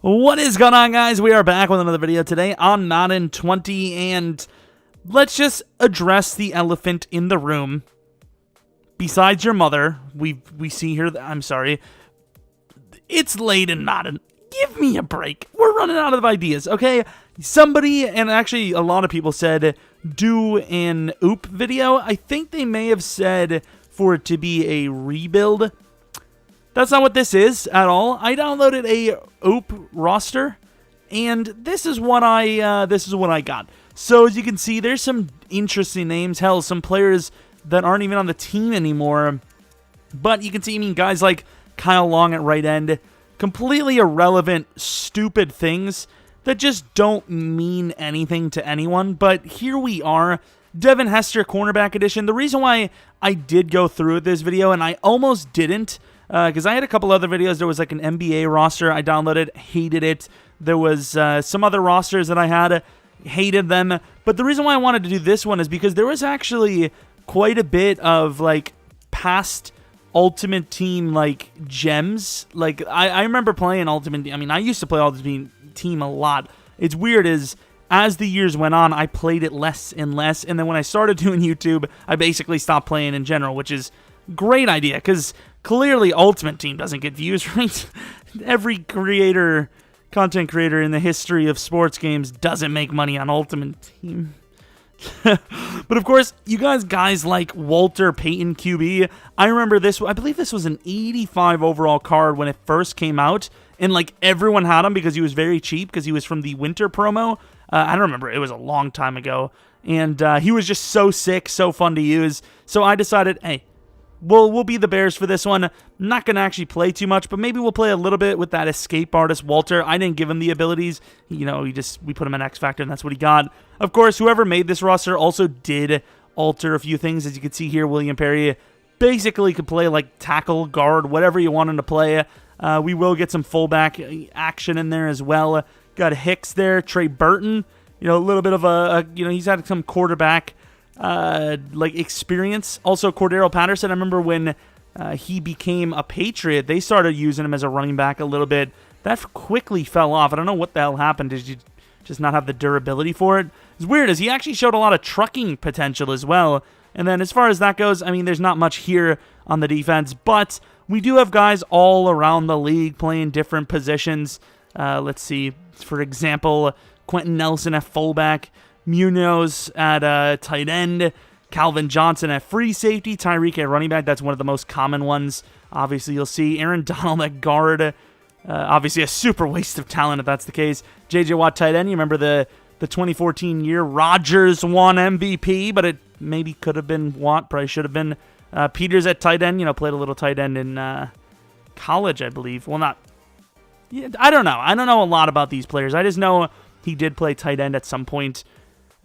What is going on, guys? We are back with another video today on Madden 20, and let's just address the elephant in the room. Besides your mother, we see here, I'm sorry, it's late in Madden. Give me a break. We're running out of ideas, okay? Somebody, and actually a lot of people said, do an OOP video. I think they may have said for it to be a rebuild. That's not what this is at all. I downloaded a OOP roster, and this is what I got. So as you can see, there's some interesting names. Hell, some players that aren't even on the team anymore. But you can see, I mean, guys like Kyle Long at right end, completely irrelevant, stupid things that just don't mean anything to anyone. But here we are, Devin Hester cornerback edition. The reason why I did go through with this video, and I almost didn't, because I had a couple other videos. There was like an NBA roster I downloaded, hated it. There was some other rosters that I had, hated them. But the reason why I wanted to do this one is because there was actually quite a bit of like past Ultimate Team like gems. Like I remember playing Ultimate Team. I mean, I used to play Ultimate Team a lot. It's weird is as the years went on, I played it less and less. And then when I started doing YouTube, I basically stopped playing in general, which is a great idea because clearly Ultimate Team doesn't get views, right? Every content creator in the history of sports games doesn't make money on Ultimate Team. But of course, you guys like Walter Payton QB, I remember this, I believe this was an 85 overall card when it first came out, and like everyone had him because he was very cheap because he was from the winter promo. I don't remember, it was a long time ago, and he was just so sick, so fun to use, so I decided, hey, we'll be the Bears for this one. I'm not going to actually play too much, but maybe we'll play a little bit with that escape artist, Walter. I didn't give him the abilities. You know, we put him in X Factor, and that's what he got. Of course, whoever made this roster also did alter a few things. As you can see here, William Perry basically could play like tackle, guard, whatever you want him to play. We will get some fullback action in there as well. Got Hicks there, Trey Burton. You know, a little bit of he's had some quarterback like experience. Also Cordero Patterson, I remember when he became a Patriot, they started using him as a running back a little bit. That quickly fell off. I don't know what the hell happened. Did you just not have the durability for it? It's weird as he actually showed a lot of trucking potential as well. And then as far as that goes, I mean, there's not much here on the defense, but we do have guys all around the league playing different positions. Let's see, for example, Quentin Nelson at fullback, Munoz at tight end, Calvin Johnson at free safety, Tyreek at running back. That's one of the most common ones. Obviously, you'll see Aaron Donald at guard. Obviously, a super waste of talent if that's the case. J.J. Watt tight end. You remember the 2014 year Rodgers won MVP, but it maybe could have been Watt. Probably should have been. Peters at tight end. You know, played a little tight end in college, I believe. Well, not. Yeah, I don't know. I don't know a lot about these players. I just know he did play tight end at some point.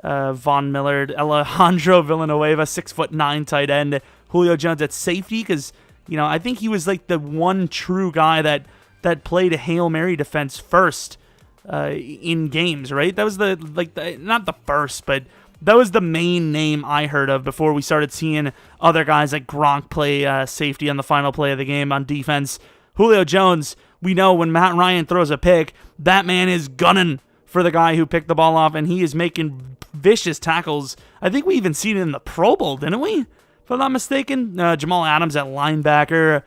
Von Millard, Alejandro Villanueva, 6'9" tight end, Julio Jones at safety, because you know I think he was like the one true guy that played a Hail Mary defense first in games, right? That was not the first, but that was the main name I heard of before we started seeing other guys like Gronk play safety on the final play of the game on defense. Julio Jones, we know when Matt Ryan throws a pick, that man is gunning for the guy who picked the ball off, and he is making vicious tackles. I think we even seen it in the Pro Bowl, didn't we? If I'm not mistaken. Jamal Adams at linebacker.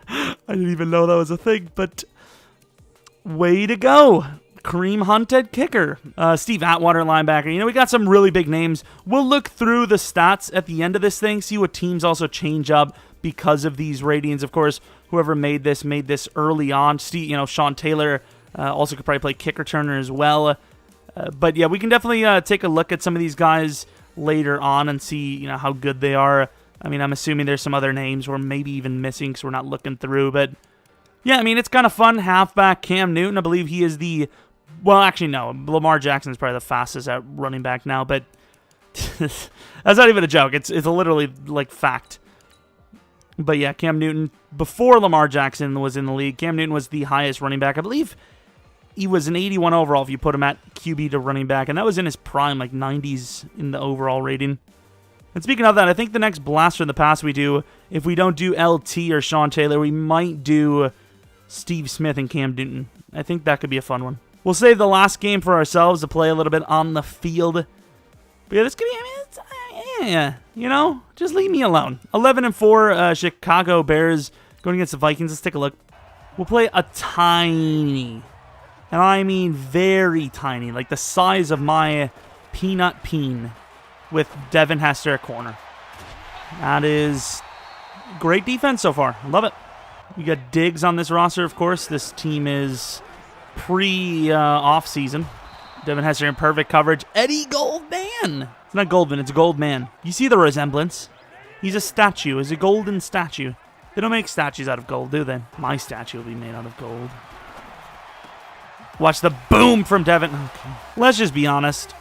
I didn't even know that was a thing, but way to go. Kareem Hunt at kicker. Steve Atwater linebacker. You know, we got some really big names. We'll look through the stats at the end of this thing, see what teams also change up because of these ratings. Of course, whoever made this early on. Steve, you know, Sean Taylor also could probably play kick returner as well. But yeah, we can definitely take a look at some of these guys later on and see, you know, how good they are. I mean, I'm assuming there's some other names we're maybe even missing because we're not looking through. But yeah, I mean, it's kind of fun. Halfback Cam Newton, I believe he is the... Well, actually, no. Lamar Jackson is probably the fastest at running back now, but that's not even a joke. It's literally like fact. But yeah, Cam Newton, before Lamar Jackson was in the league, Cam Newton was the highest running back. I believe he was an 81 overall if you put him at QB to running back, and that was in his prime, like 90s in the overall rating. And speaking of that, I think the next Blaster in the Past we do, if we don't do LT or Sean Taylor, we might do Steve Smith and Cam Newton. I think that could be a fun one. We'll save the last game for ourselves to play a little bit on the field. But yeah, this could be, yeah, you know, just leave me alone. 11-4 Chicago Bears going against the Vikings. Let's take a look. We'll play a tiny, and I mean very tiny, like the size of my peanut peen, with Devin Hester at corner. That is great defense so far. Love it. We got Diggs on this roster, of course. This team is pre-off-season. Devin Hester in perfect coverage. Eddie Goldman. It's not Goldman, it's Goldman. You see the resemblance? He's a statue. He's a golden statue. They don't make statues out of gold, do they? My statue will be made out of gold. Watch the boom from Devin. Okay. Let's just be honest.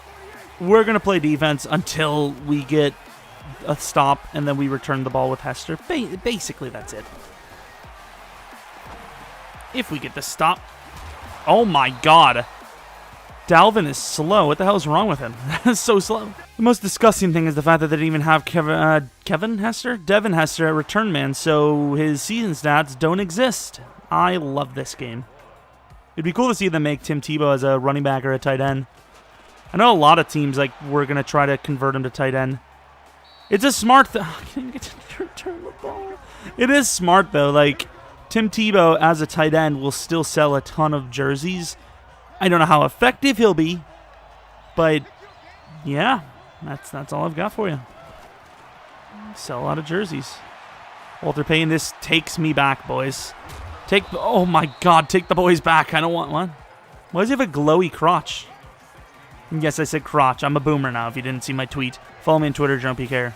We're going to play defense until we get a stop, and then we return the ball with Hester. Basically, that's it. If we get the stop. Oh my god. Dalvin is slow. What the hell is wrong with him? That's so slow. The most disgusting thing is the fact that they didn't even have Devin Hester at return man, so his season stats don't exist. I love this game. It'd be cool to see them make Tim Tebow as a running back or a tight end. I know a lot of teams we're going to try to convert him to tight end. It's a smart thing. I can't get to return the ball. It is smart, though. Tim Tebow as a tight end will still sell a ton of jerseys. I don't know how effective he'll be, but yeah, that's all I've got for you. Sell a lot of jerseys. Walter Payton, this takes me back, boys. Oh my god, take the boys back. I don't want one. Why does he have a glowy crotch? Yes, I said crotch. I'm a boomer now, if you didn't see my tweet. Follow me on Twitter, Jeromepkr.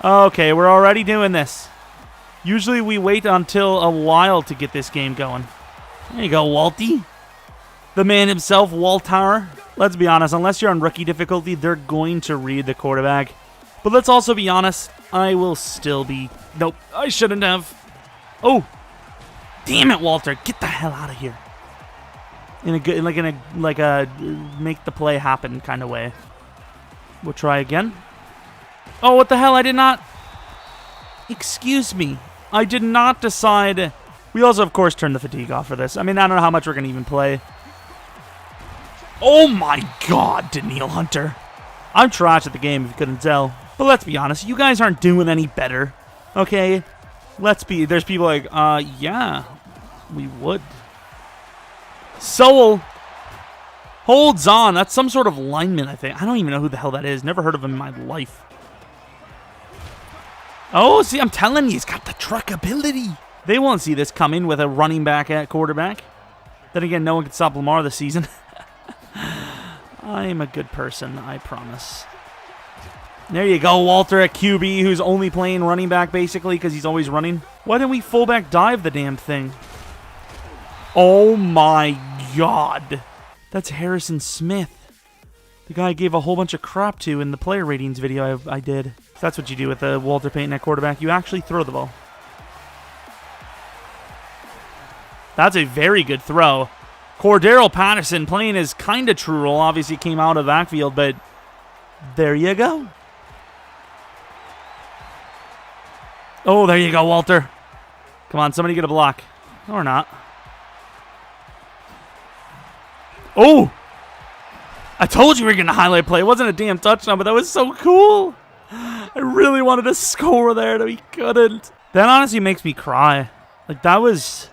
Okay, we're already doing this. Usually we wait until a while to get this game going. There you go, Walty. The man himself, Walter. Let's be honest, unless you're on rookie difficulty, they're going to read the quarterback. But let's also be honest, I will still be... Nope, I shouldn't have. Oh! Damn it, Walter. Get the hell out of here. In a good, like a make the play happen kind of way. We'll try again. Oh, what the hell? I did not... Excuse me. I did not decide... We also, of course, turned the fatigue off for this. I mean, I don't know how much we're going to even play. Oh my god, Daniil Hunter. I'm trash at the game, if you couldn't tell. But let's be honest, you guys aren't doing any better. Okay? There's people like, yeah, we would. Sowell holds on. That's some sort of lineman, I think. I don't even know who the hell that is. Never heard of him in my life. Oh, see, I'm telling you, he's got the truck ability. They won't see this coming with a running back at quarterback. Then again, no one can stop Lamar this season. I'm a good person, I promise. There you go, Walter at QB, who's only playing running back, basically, because he's always running. Why didn't we fullback dive the damn thing? Oh my god. That's Harrison Smith. The guy I gave a whole bunch of crap to in the player ratings video I did. That's what you do with Walter Payton at quarterback. You actually throw the ball. That's a very good throw. Cordero Patterson playing his kind of true role. Obviously came out of the backfield, but there you go. Oh, there you go, Walter. Come on, somebody get a block. Or not. Oh! I told you we were going to highlight play. It wasn't a damn touchdown, but that was so cool. I really wanted to score there, but we couldn't. That honestly makes me cry. That was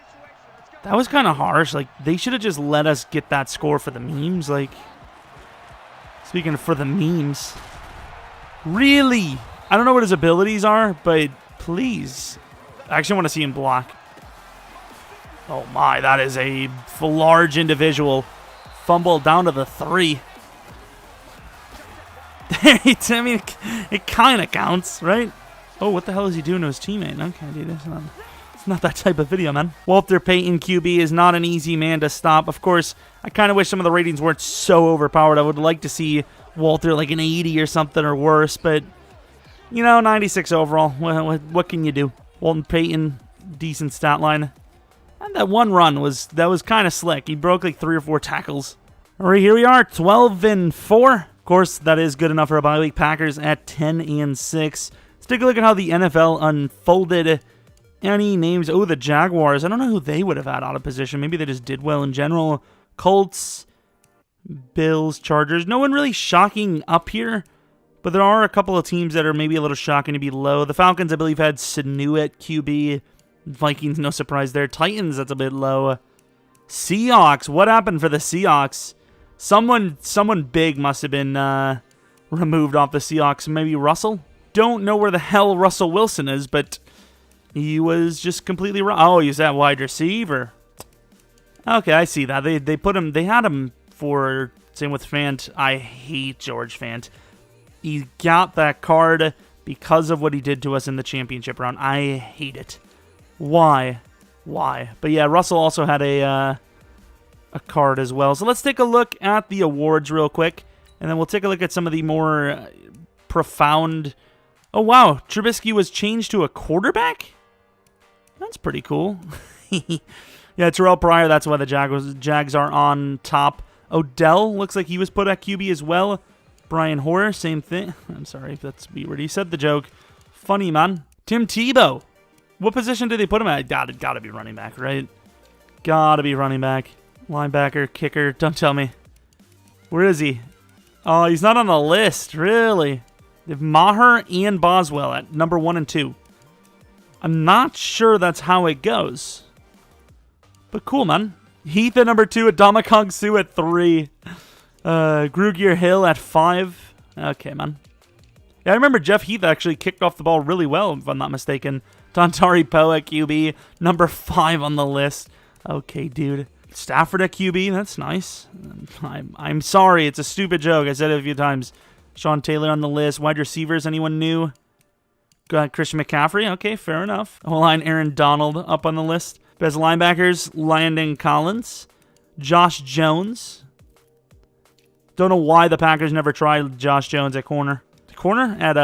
kind of harsh. They should have just let us get that score for the memes. Speaking of for the memes. Really? I don't know what his abilities are, but please. I actually want to see him block. Oh my, that is a large individual. Fumble down to the 3. I mean, it kind of counts, right? Oh, what the hell is he doing to his teammate? Okay, dude, it's not that type of video, man. Walter Payton QB is not an easy man to stop. Of course, I kind of wish some of the ratings weren't so overpowered. I would like to see Walter like an 80 or something or worse, but, 96 overall. What can you do? Walter Payton, decent stat line. And that one run was kind of slick. He broke 3 or 4 tackles. All right, here we are, 12-4. Of course, that is good enough for a bye week. Packers at 10-6. Let's take a look at how the NFL unfolded any names. Oh, the Jaguars. I don't know who they would have had out of position. Maybe they just did well in general. Colts, Bills, Chargers. No one really shocking up here, but there are a couple of teams that are maybe a little shocking to be low. The Falcons, I believe, had Sanu at QB. Vikings, no surprise there. Titans, that's a bit low. Seahawks. What happened for the Seahawks? Someone big must have been removed off the Seahawks. Maybe Russell? Don't know where the hell Russell Wilson is, but he was just completely wrong. Oh, he's that wide receiver. Okay, I see that. They put him. They had him for, same with Fant. I hate George Fant. He got that card because of what he did to us in the championship round. I hate it. Why? But yeah, Russell also had a card as well. So let's take a look at the awards real quick, and then we'll take a look at some of the more profound. Oh wow, Trubisky was changed to a quarterback? That's pretty cool. Yeah, Terrell Pryor, that's why the Jags are on top. Odell looks like he was put at QB as well. Brian Hoyer, same thing. I'm sorry if that's weird. He said the joke. Funny, man. Tim Tebow. What position did they put him at? Gotta be running back, right? Gotta be running back. Linebacker, kicker, don't tell me. Where is he? Oh, he's not on the list, really. They have Maher and Boswell at number 1 and 2. I'm not sure that's how it goes. But cool, man. Heath at number 2, Adama Suh at 3. Grugier Hill at 5. Okay, man. Yeah, I remember Jeff Heath actually kicked off the ball really well, if I'm not mistaken. Dontari Poe at QB, number 5 on the list. Okay, dude. Stafford at QB, that's nice. I'm sorry, it's a stupid joke. I said it a few times. Sean Taylor on the list. Wide receivers, anyone new? Got Christian McCaffrey. Okay, fair enough. O-line, Aaron Donald up on the list. Best linebackers, Landon Collins. Josh Jones. Don't know why the Packers never tried Josh Jones at corner. At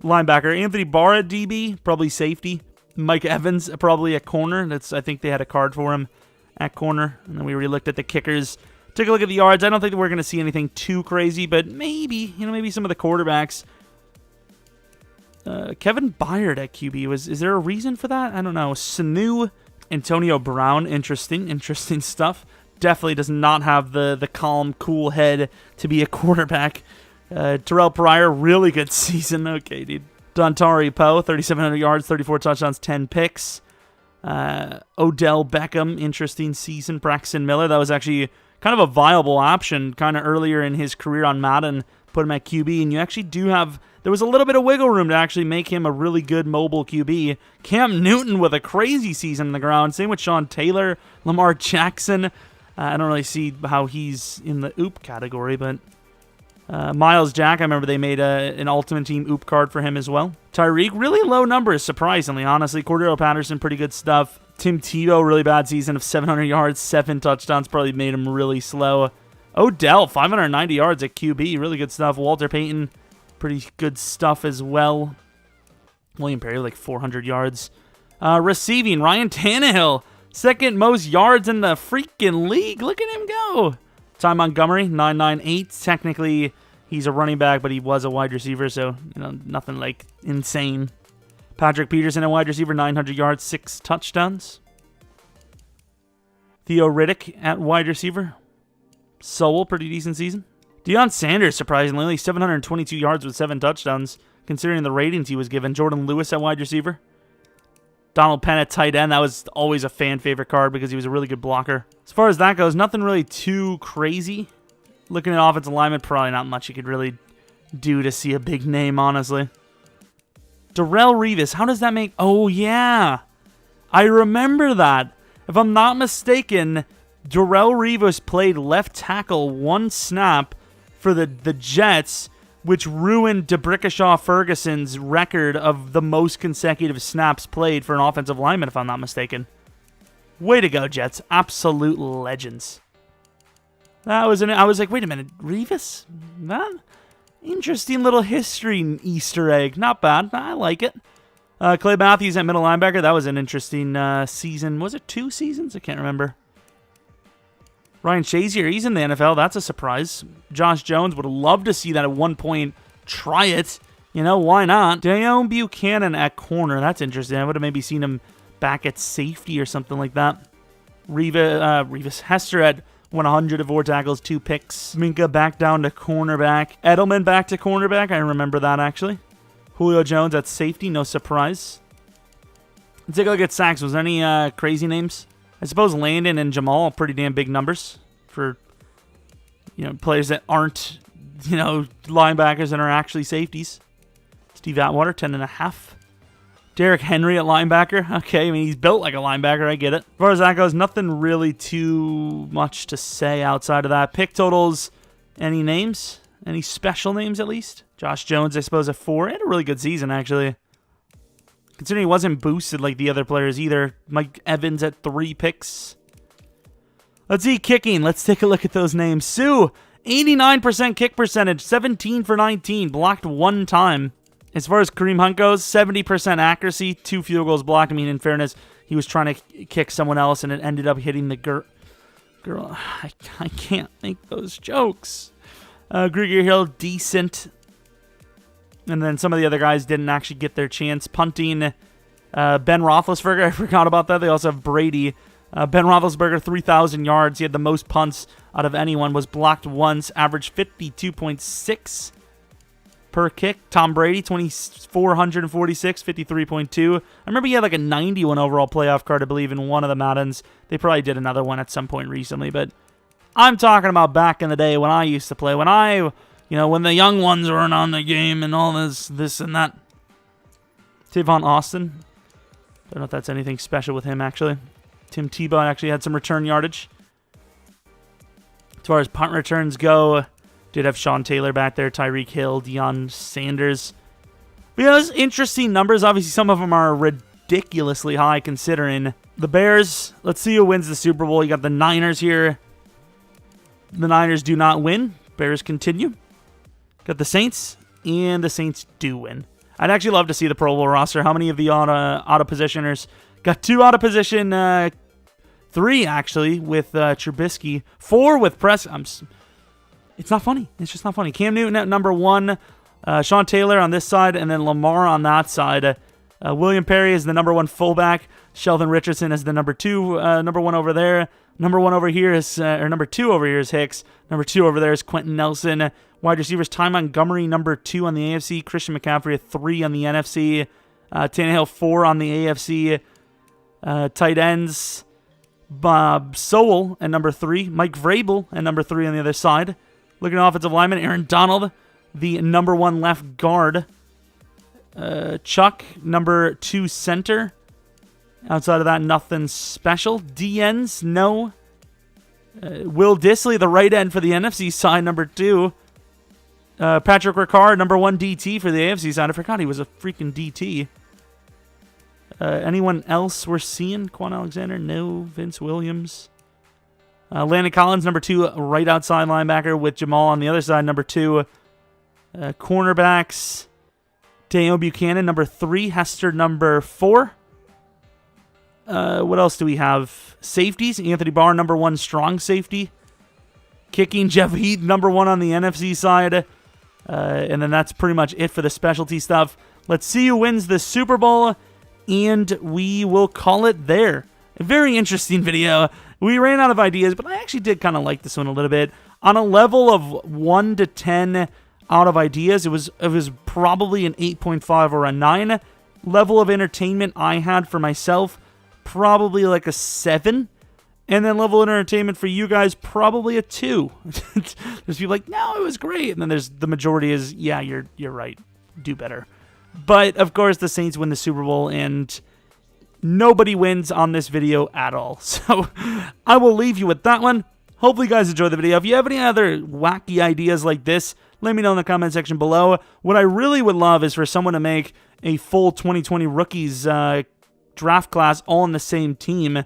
linebacker. Anthony Barr at DB, probably safety. Mike Evans probably at corner. I think they had a card for him at corner. And then we re-looked at the kickers. Took a look at the yards. I don't think that we're going to see anything too crazy, but maybe some of the quarterbacks. Kevin Byard at QB. Is there a reason for that? I don't know. Sanu, Antonio Brown. Interesting stuff. Definitely does not have the calm, cool head to be a quarterback. Terrell Pryor, really good season. Okay, dude. Dontari Poe, 3,700 yards, 34 touchdowns, 10 picks. Odell Beckham, interesting season. Braxton Miller, that was actually kind of a viable option kind of earlier in his career on Madden. Put him at QB, and you actually do have, there was a little bit of wiggle room to actually make him a really good mobile QB. Cam Newton with a crazy season on the ground. Same with Sean Taylor, Lamar Jackson. I don't really see how he's in the OOP category, but Miles Jack, I remember they made an Ultimate Team OOP card for him as well. Tyreek, really low numbers, surprisingly, honestly. Cordero Patterson, pretty good stuff. Tim Tebow, really bad season of 700 yards, 7 touchdowns, probably made him really slow. Odell, 590 yards at QB, really good stuff. Walter Payton, pretty good stuff as well. William Perry, like 400 yards. Receiving, Ryan Tannehill, second most yards in the freaking league. Look at him go. Ty Montgomery, 998. Technically, he's a running back, but he was a wide receiver, so nothing like insane. Patrick Peterson, a wide receiver, 900 yards, 6 touchdowns. Theo Riddick at wide receiver. Sowell, pretty decent season. Deion Sanders, surprisingly, only 722 yards with 7 touchdowns, considering the ratings he was given. Jordan Lewis at wide receiver. Donald Penn at tight end. That was always a fan favorite card because he was a really good blocker. As far as that goes, nothing really too crazy. Looking at offensive lineman, probably not much you could really do to see a big name, honestly. Darrelle Revis, how does that make... Oh, yeah. I remember that. If I'm not mistaken, Darrelle Revis played left tackle 1 snap for the Jets, which ruined DeBrickashaw Ferguson's record of the most consecutive snaps played for an offensive lineman, if I'm not mistaken. Way to go, Jets. Absolute legends. I was like, wait a minute, Revis? That interesting little history Easter egg. Not bad. I like it. Clay Matthews at middle linebacker. That was an interesting season. Was it 2 seasons? I can't remember. Ryan Shazier, he's in the NFL. That's a surprise. Josh Jones, would love to see that at one point. Try it. Why not? Deion Buchanan at corner. That's interesting. I would have maybe seen him back at safety or something like that. Revis Hester at 100 of 4 tackles, 2 picks. Minka back down to cornerback. Edelman back to cornerback. I remember that, actually. Julio Jones at safety. No surprise. Let's take a look at sacks. Was there any crazy names? I suppose Landon and Jamal, pretty damn big numbers for, players that aren't, linebackers and are actually safeties. Steve Atwater, 10.5. Derrick Henry at linebacker. Okay, I mean, he's built like a linebacker. I get it. As far as that goes, nothing really too much to say outside of that. Pick totals, any names? Any special names, at least? Josh Jones, I suppose, at 4. He had a really good season, actually. Considering he wasn't boosted like the other players either. Mike Evans at 3 picks. Let's see, kicking. Let's take a look at those names. Sue, 89% kick percentage, 17 for 19, blocked 1 time. As far as Kareem Hunt goes, 70% accuracy, 2 field goals blocked. I mean, in fairness, he was trying to kick someone else, and it ended up hitting the girl. I can't make those jokes. Greg Hill, decent. And then some of the other guys didn't actually get their chance. Punting, Ben Roethlisberger, I forgot about that. They also have Brady. Ben Roethlisberger, 3,000 yards. He had the most punts out of anyone. Was blocked once. Averaged 52.6 per kick. Tom Brady, 2,446, 53.2. I remember he had like a 91 overall playoff card, I believe, in one of the Maddens. They probably did another one at some point recently, but I'm talking about back in the day when I used to play. When when the young ones weren't on the game and all this and that. Tavon Austin. Don't know if that's anything special with him, actually. Tim Tebow actually had some return yardage. As far as punt returns go, did have Sean Taylor back there, Tyreek Hill, Deion Sanders. But yeah, those interesting numbers. Obviously, some of them are ridiculously high considering. The Bears, let's see who wins the Super Bowl. You got the Niners here. The Niners do not win. Bears continue. Got the Saints, and the Saints do win. I'd actually love to see the Pro Bowl roster. How many of the auto positioners? Got 2 out of position, 3 actually with Trubisky, 4 with Press. It's not funny. It's just not funny. Cam Newton at number 1, Sean Taylor on this side, and then Lamar on that side. William Perry is the number 1 fullback. Sheldon Richardson is the number 2, number 1 over there. Number 1 over here is, number 2 over here is Hicks. Number 2 over there is Quentin Nelson. Wide receivers, Ty Montgomery, number 2 on the AFC. Christian McCaffrey at 3 on the NFC. Tannehill, 4 on the AFC. Tight ends, Bob Sowell at number 3. Mike Vrabel at number 3 on the other side. Looking at offensive lineman, Aaron Donald, the number 1 left guard. Chuck, number 2 center. Outside of that, nothing special. DNs, no. Will Dissly, the right end for the NFC side, number 2. Patrick Ricard, number 1 DT for the AFC side. I forgot he was a freaking DT. Anyone else we're seeing? Quan Alexander, no. Vince Williams. Landon Collins, number 2, right outside linebacker with Jamal on the other side, number 2. Cornerbacks, Daniel Buchanan, number 3. Hester, number 4. What else do we have? Safeties, Anthony Barr, number 1 strong safety. Kicking, Jeff Heath, number 1 on the NFC side. And then that's pretty much it for the specialty stuff. Let's see who wins the Super Bowl, and we will call it there. A very interesting video. We ran out of ideas, but I actually did kind of like this one a little bit. On a level of 1 to 10 out of ideas, it was probably an 8.5 or a 9. Level of entertainment I had for myself, probably like a 7. And then level of entertainment for you guys, probably a 2. There's people like, no, it was great. And then there's the majority is, yeah, you're right. Do better. But, of course, the Saints win the Super Bowl, and nobody wins on this video at all. So I will leave you with that one. Hopefully you guys enjoyed the video. If you have any other wacky ideas like this, let me know in the comment section below. What I really would love is for someone to make a full 2020 rookies draft class all on the same team.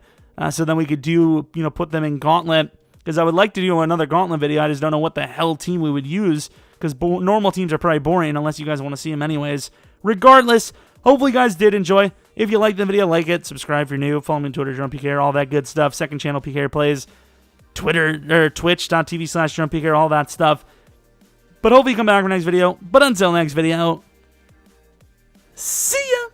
So then we could do, put them in Gauntlet. Because I would like to do another Gauntlet video. I just don't know what the hell team we would use. Because normal teams are probably boring unless you guys want to see them anyways. Regardless, hopefully you guys did enjoy. If you liked the video, like it, subscribe if you're new. Follow me on Twitter, Jeromepkr, all that good stuff. Second channel, PKR Plays. Twitter, or twitch.tv/JeromePkr, all that stuff. But hopefully you come back for the next video. But until next video, see ya!